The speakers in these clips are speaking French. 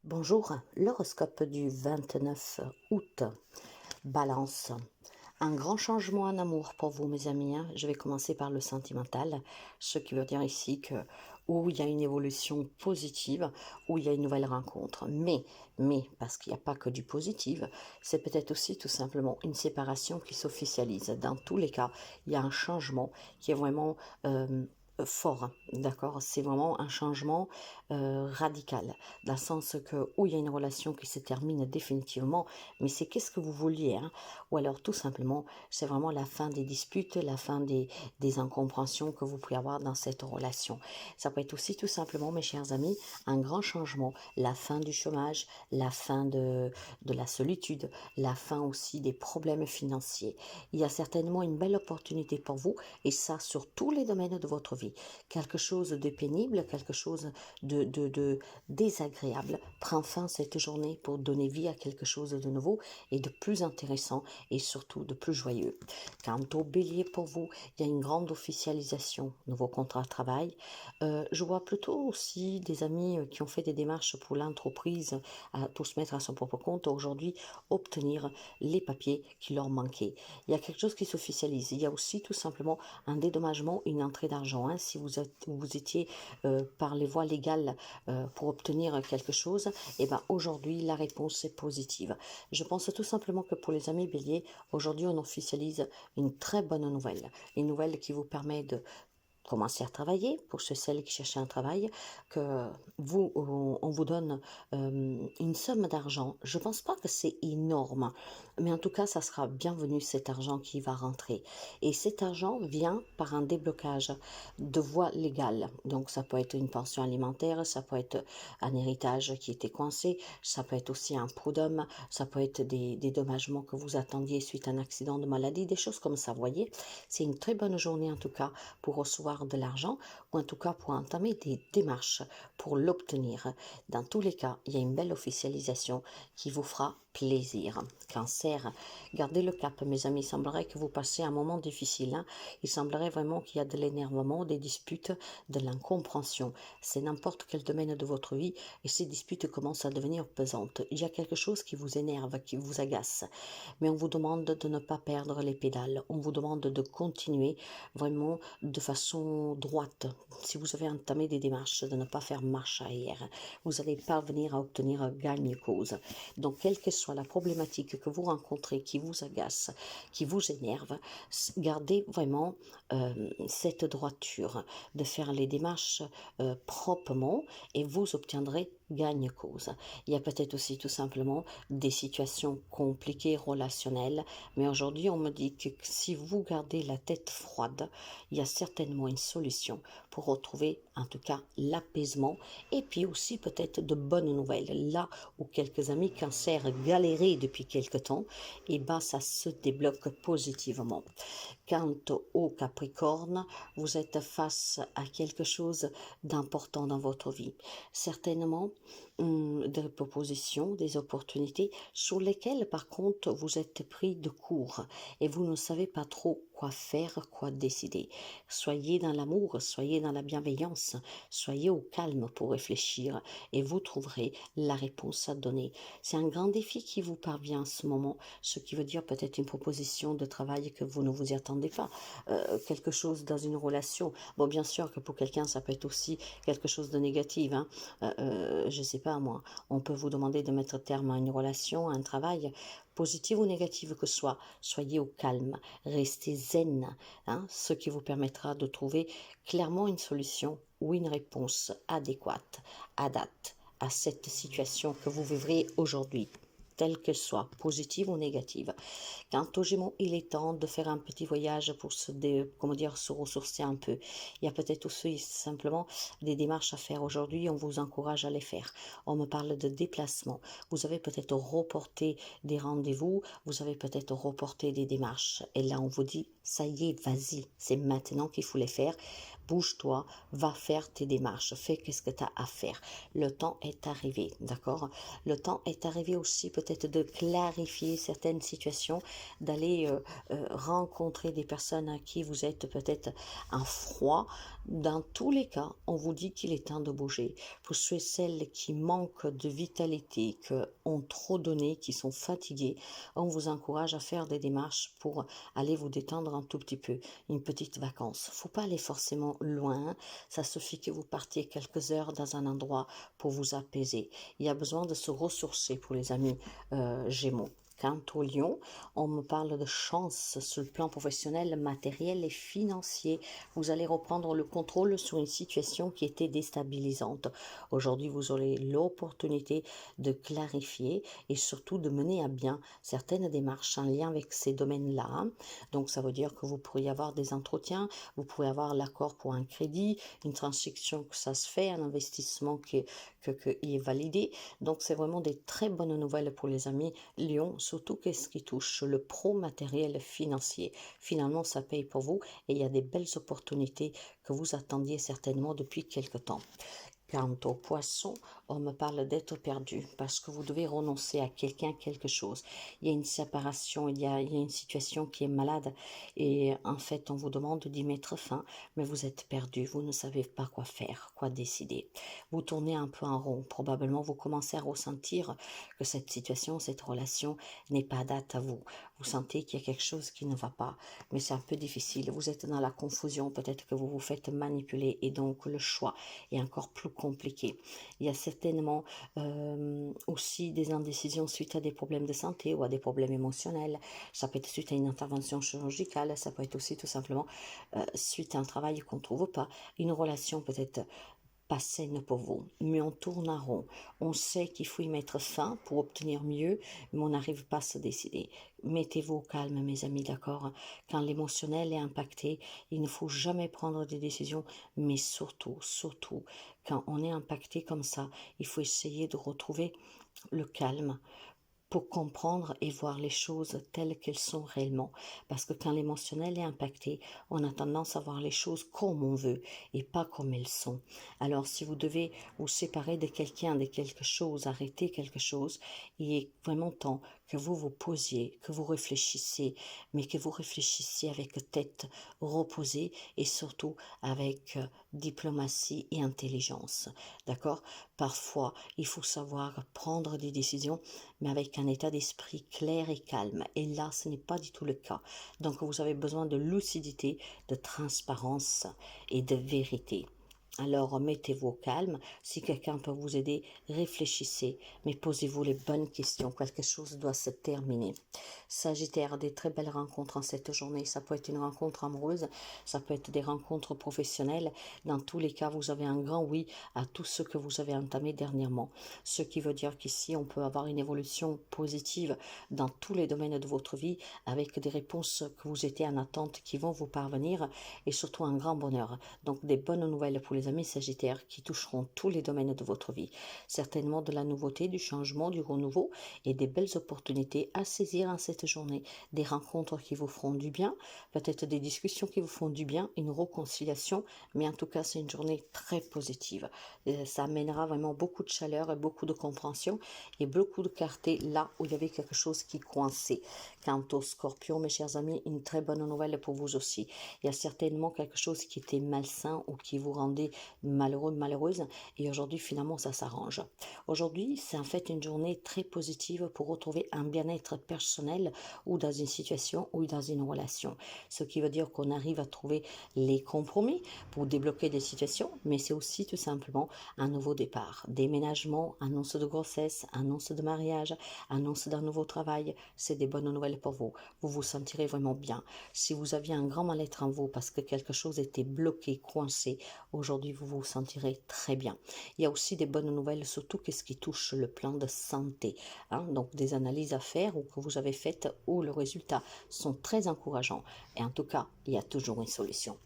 Bonjour, l'horoscope du 29 août. Balance. Un grand changement en amour pour vous, mes amis, hein. Je vais commencer par le sentimental, ce qui veut dire ici que où il y a une évolution positive, où il y a une nouvelle rencontre. Parce qu'il n'y a pas que du positif, c'est peut-être aussi tout simplement une séparation qui s'officialise. Dans tous les cas, il y a un changement qui est vraiment fort, hein, d'accord? C'est vraiment un changement radical, dans le sens que où il y a une relation qui se termine définitivement, mais c'est qu'est-ce que vous vouliez, hein? Ou alors tout simplement, c'est vraiment la fin des disputes, la fin des incompréhensions que vous pouvez avoir dans cette relation. Ça peut être aussi tout simplement, mes chers amis, un grand changement, la fin du chômage, la fin de la solitude, la fin aussi des problèmes financiers. Il y a certainement une belle opportunité pour vous, et ça sur tous les domaines de votre vie. Quelque chose de pénible, quelque chose de désagréable prend fin cette journée pour donner vie à quelque chose de nouveau et de plus intéressant et surtout de plus joyeux. Quant au bélier pour vous, il y a une grande officialisation, nouveau contrat de travail. Je vois plutôt aussi des amis qui ont fait des démarches pour l'entreprise à tout se mettre à son propre compte, aujourd'hui obtenir les papiers qui leur manquaient. Il y a quelque chose qui s'officialise. Il y a aussi tout simplement un dédommagement, une entrée d'argent, hein. Si vous étiez par les voies légales pour obtenir quelque chose, et ben aujourd'hui la réponse est positive. Je pense tout simplement que pour les amis béliers, aujourd'hui on officialise une très bonne nouvelle, une nouvelle qui vous permet de commencer à travailler, pour celles qui cherchent un travail, que on vous donne une somme d'argent. Je ne pense pas que c'est énorme, mais en tout cas, ça sera bienvenu cet argent qui va rentrer. Et cet argent vient par un déblocage de voies légales. Donc, ça peut être une pension alimentaire, ça peut être un héritage qui était coincé, ça peut être aussi un prud'homme, ça peut être des dédommagements que vous attendiez suite à un accident de maladie, des choses comme ça, vous voyez. C'est une très bonne journée en tout cas pour recevoir de l'argent ou en tout cas pour entamer des démarches pour l'obtenir. Dans tous les cas, il y a une belle officialisation qui vous fera plaisir. Cancer, gardez le cap, mes amis. Il semblerait que vous passez un moment difficile, hein. Il semblerait vraiment qu'il y a de l'énervement, des disputes, de l'incompréhension. C'est n'importe quel domaine de votre vie et ces disputes commencent à devenir pesantes. Il y a quelque chose qui vous énerve, qui vous agace. Mais on vous demande de ne pas perdre les pédales. On vous demande de continuer vraiment de façon droite. Si vous avez entamé des démarches, de ne pas faire marche arrière. Vous allez parvenir à obtenir gagne cause. Donc, quelle que soit la problématique que vous rencontrez, qui vous agace, qui vous énerve, gardez vraiment cette droiture de faire les démarches proprement et vous obtiendrez gagne cause. Il y a peut-être aussi tout simplement des situations compliquées relationnelles, mais aujourd'hui on me dit que si vous gardez la tête froide, il y a certainement une solution pour retrouver en tout cas l'apaisement et puis aussi peut-être de bonnes nouvelles. Là où quelques amis cancer galéraient depuis quelque temps, et ben ça se débloque positivement. Quant au Capricorne, vous êtes face à quelque chose d'important dans votre vie. Certainement des propositions, des opportunités sur lesquelles par contre vous êtes pris de court et vous ne savez pas trop quoi faire, quoi décider. Soyez dans l'amour, soyez dans la bienveillance, soyez au calme pour réfléchir et vous trouverez la réponse à donner. C'est un grand défi qui vous parvient en ce moment, ce qui veut dire peut-être une proposition de travail que vous ne vous y attendez pas, quelque chose dans une relation. Bon, bien sûr que pour quelqu'un ça peut être aussi quelque chose de négatif, hein. Je sais pas moi, on peut vous demander de mettre terme à une relation, à un travail, positive ou négative que ce soit, soyez au calme, restez zen, hein, ce qui vous permettra de trouver clairement une solution ou une réponse adéquate, à date, à cette situation que vous vivrez aujourd'hui, telle qu'elle soit, positive ou négative. Quant aux Gémeaux, il est temps de faire un petit voyage pour se ressourcer un peu. Il y a peut-être aussi simplement des démarches à faire aujourd'hui, on vous encourage à les faire. On me parle de déplacement. Vous avez peut-être reporté des rendez-vous, vous avez peut-être reporté des démarches. Et là, on vous dit Ça y est, vas-y, c'est maintenant qu'il faut les faire. Bouge-toi, va faire tes démarches, fais qu'est-ce que tu as à faire. Le temps est arrivé, d'accord? Le temps est arrivé aussi peut-être de clarifier certaines situations, d'aller rencontrer des personnes à qui vous êtes peut-être en froid. Dans tous les cas, on vous dit qu'il est temps de bouger. Pour ceux et celles qui manquent de vitalité, qui ont trop donné, qui sont fatigués, on vous encourage à faire des démarches pour aller vous détendre un tout petit peu, une petite vacance. Faut pas aller forcément loin, ça suffit que vous partiez quelques heures dans un endroit pour vous apaiser. Il y a besoin de se ressourcer pour les amis Gémeaux. Quant au lion, on me parle de chance sur le plan professionnel, matériel et financier. Vous allez reprendre le contrôle sur une situation qui était déstabilisante. Aujourd'hui, vous aurez l'opportunité de clarifier et surtout de mener à bien certaines démarches en lien avec ces domaines-là. Donc, ça veut dire que vous pourriez avoir des entretiens, vous pouvez avoir l'accord pour un crédit, une transaction que ça se fait, un investissement qui est validé. Donc, c'est vraiment des très bonnes nouvelles pour les amis Lion, surtout qu'est-ce qui touche le pro-matériel financier. Finalement, ça paye pour vous et il y a des belles opportunités que vous attendiez certainement depuis quelque temps. Quant au poisson, on me parle d'être perdu parce que vous devez renoncer à quelqu'un, quelque chose. Il y a une séparation, il y a une situation qui est malade et en fait on vous demande d'y mettre fin, mais vous êtes perdu, vous ne savez pas quoi faire, quoi décider. Vous tournez un peu en rond, probablement vous commencez à ressentir que cette situation, cette relation n'est pas adaptée à vous. Vous sentez qu'il y a quelque chose qui ne va pas, mais c'est un peu difficile. Vous êtes dans la confusion, peut-être que vous vous faites manipuler et donc le choix est encore plus compliqué. Il y a certainement aussi des indécisions suite à des problèmes de santé ou à des problèmes émotionnels. Ça peut être suite à une intervention chirurgicale, ça peut être aussi tout simplement suite à un travail qu'on ne trouve pas, une relation peut-être pas saine pour vous, mais on tourne en rond. On sait qu'il faut y mettre fin pour obtenir mieux, mais on n'arrive pas à se décider. Mettez-vous au calme, mes amis, d'accord? Quand l'émotionnel est impacté, il ne faut jamais prendre des décisions, mais surtout, quand on est impacté comme ça, il faut essayer de retrouver le calme pour comprendre et voir les choses telles qu'elles sont réellement. Parce que quand l'émotionnel est impacté, on a tendance à voir les choses comme on veut et pas comme elles sont. Alors si vous devez vous séparer de quelqu'un, de quelque chose, arrêter quelque chose, il est vraiment temps que vous vous posiez, que vous réfléchissiez, mais que vous réfléchissiez avec tête reposée et surtout avec diplomatie et intelligence. D'accord? Parfois, il faut savoir prendre des décisions, mais avec un état d'esprit clair et calme. Et là, ce n'est pas du tout le cas. Donc, vous avez besoin de lucidité, de transparence et de vérité. Alors, mettez-vous au calme. Si quelqu'un peut vous aider, réfléchissez, mais posez-vous les bonnes questions. Quelque chose doit se terminer. Sagittaire, des très belles rencontres en cette journée. Ça peut être une rencontre amoureuse, ça peut être des rencontres professionnelles. Dans tous les cas, vous avez un grand oui à tout ce que vous avez entamé dernièrement. Ce qui veut dire qu'ici, on peut avoir une évolution positive dans tous les domaines de votre vie avec des réponses que vous étiez en attente qui vont vous parvenir et surtout un grand bonheur. Donc, des bonnes nouvelles pour les amis Sagittaires qui toucheront tous les domaines de votre vie. Certainement de la nouveauté, du changement, du renouveau et des belles opportunités à saisir en cette journée. Des rencontres qui vous feront du bien, peut-être des discussions qui vous font du bien, une réconciliation, mais en tout cas, c'est une journée très positive. Ça amènera vraiment beaucoup de chaleur et beaucoup de compréhension et beaucoup de clarté là où il y avait quelque chose qui coinçait. Quant au Scorpion, mes chers amis, une très bonne nouvelle pour vous aussi. Il y a certainement quelque chose qui était malsain ou qui vous rendait malheureux, malheureuse, et aujourd'hui, finalement, ça s'arrange. Aujourd'hui, c'est en fait une journée très positive pour retrouver un bien-être personnel ou dans une situation ou dans une relation. Ce qui veut dire qu'on arrive à trouver les compromis pour débloquer des situations, mais c'est aussi tout simplement un nouveau départ. Déménagement, annonce de grossesse, annonce de mariage, annonce d'un nouveau travail, c'est des bonnes nouvelles pour vous. Vous vous sentirez vraiment bien. Si vous aviez un grand mal-être en vous parce que quelque chose était bloqué, coincé, aujourd'hui vous vous sentirez très bien. Il y a aussi des bonnes nouvelles, surtout qu'est-ce qui touche le plan de santé. Donc des analyses à faire ou que vous avez faites où le résultat sont très encourageants. Et en tout cas, il y a toujours une solution.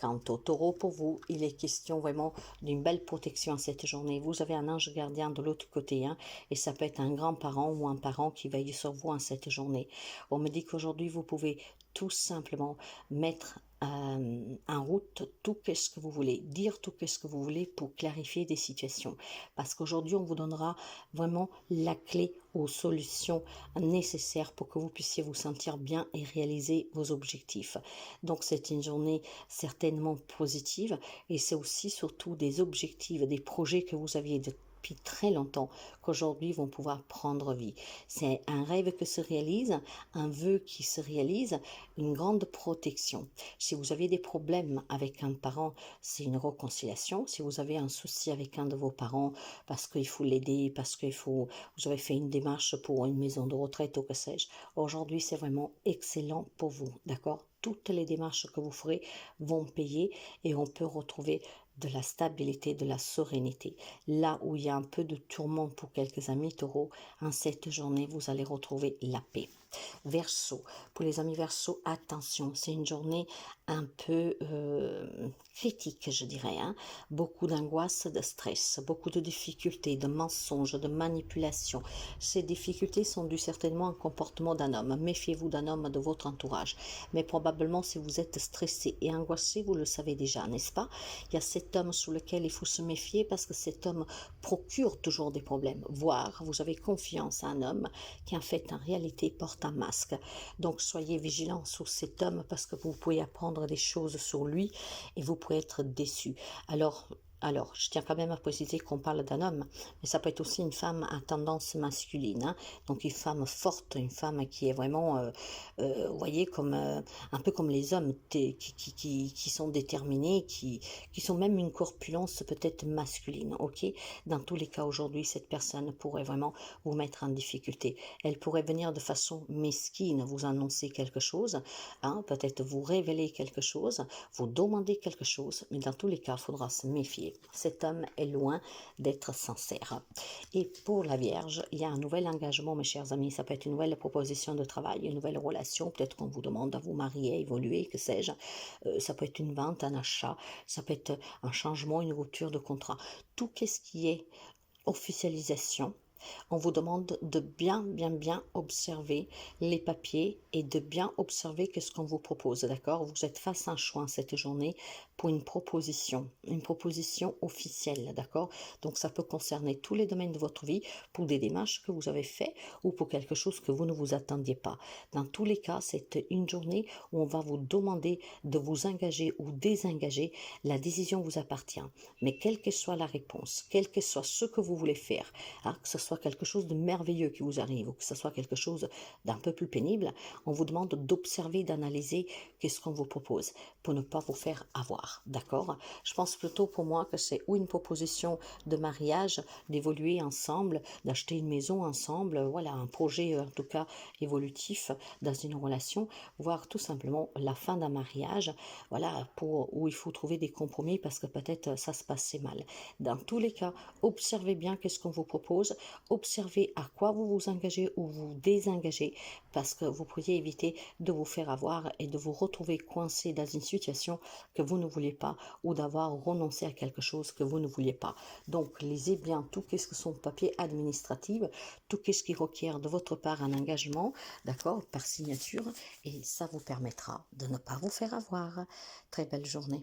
Quant au Taureau, pour vous, il est question vraiment d'une belle protection cette journée. Vous avez un ange gardien de l'autre côté, et ça peut être un grand-parent ou un parent qui veille sur vous en cette journée. On me dit qu'aujourd'hui, vous pouvez tout simplement mettre en route tout ce que vous voulez, dire tout ce que vous voulez pour clarifier des situations. Parce qu'aujourd'hui, on vous donnera vraiment la clé aux solutions nécessaires pour que vous puissiez vous sentir bien et réaliser vos objectifs. Donc, c'est une journée certainement positive et c'est aussi surtout des objectifs, des projets que vous aviez depuis très longtemps qu'aujourd'hui vont pouvoir prendre vie. C'est un rêve qui se réalise, un vœu qui se réalise, une grande protection. Si vous avez des problèmes avec un parent, c'est une réconciliation. Si vous avez un souci avec un de vos parents parce qu'il faut l'aider, parce vous avez fait une démarche pour une maison de retraite ou que sais-je, aujourd'hui c'est vraiment excellent pour vous, d'accord? Toutes les démarches que vous ferez vont payer et on peut retrouver de la stabilité, de la sérénité. Là où il y a un peu de tourment pour quelques amis taureaux, en cette journée, vous allez retrouver la paix. Verseau, pour les amis Verseau, attention, c'est une journée un peu critique, je dirais. Beaucoup d'angoisse, de stress, beaucoup de difficultés, de mensonges, de manipulations. Ces difficultés sont dues certainement à un comportement d'un homme. Méfiez-vous d'un homme de votre entourage. Mais probablement, si vous êtes stressé et angoissé, vous le savez déjà, n'est-ce pas? Il y a cet homme sur lequel il faut se méfier parce que cet homme procure toujours des problèmes. Voire, vous avez confiance à un homme qui en fait en réalité porte un masque. Donc soyez vigilants sur cet homme parce que vous pouvez apprendre des choses sur lui et vous pourrez être déçu. Alors, je tiens quand même à préciser qu'on parle d'un homme, mais ça peut être aussi une femme à tendance masculine. Donc une femme forte, une femme qui est vraiment, vous voyez, un peu comme les hommes qui sont déterminés, qui sont même une corpulence peut-être masculine. Ok, dans tous les cas aujourd'hui, cette personne pourrait vraiment vous mettre en difficulté. Elle pourrait venir de façon mesquine vous annoncer quelque chose, peut-être vous révéler quelque chose, vous demander quelque chose, mais dans tous les cas, il faudra se méfier. Cet homme est loin d'être sincère. Et pour la Vierge, il y a un nouvel engagement, mes chers amis. Ça peut être une nouvelle proposition de travail, une nouvelle relation. Peut-être qu'on vous demande à vous marier, évoluer, que sais-je. Ça peut être une vente, un achat. Ça peut être un changement, une rupture de contrat. Tout ce qui est officialisation, on vous demande de bien observer les papiers et de bien observer qu'est-ce qu'on vous propose, d'accord? Vous êtes face à un choix cette journée pour une proposition officielle, d'accord? Donc ça peut concerner tous les domaines de votre vie, pour des démarches que vous avez faites ou pour quelque chose que vous ne vous attendiez pas. Dans tous les cas, c'est une journée où on va vous demander de vous engager ou désengager. La décision vous appartient. Mais quelle que soit la réponse, quel que soit ce que vous voulez faire, que ce soit quelque chose de merveilleux qui vous arrive ou que ce soit quelque chose d'un peu plus pénible, on vous demande d'observer, d'analyser qu'est-ce qu'on vous propose pour ne pas vous faire avoir, d'accord? Je pense plutôt pour moi que c'est ou une proposition de mariage, d'évoluer ensemble, d'acheter une maison ensemble, voilà, un projet en tout cas évolutif dans une relation, voire tout simplement la fin d'un mariage, voilà, où il faut trouver des compromis parce que peut-être ça se passait mal. Dans tous les cas, observez bien qu'est-ce qu'on vous propose, observez à quoi vous vous engagez ou vous désengagez parce que vous pourriez éviter de vous faire avoir et de vous retrouver coincé dans une situation que vous ne voulez pas ou d'avoir renoncé à quelque chose que vous ne vouliez pas. Donc, lisez bien tout ce que sont papiers administratifs, tout ce qui requiert de votre part un engagement, d'accord, par signature, et ça vous permettra de ne pas vous faire avoir. Très belle journée.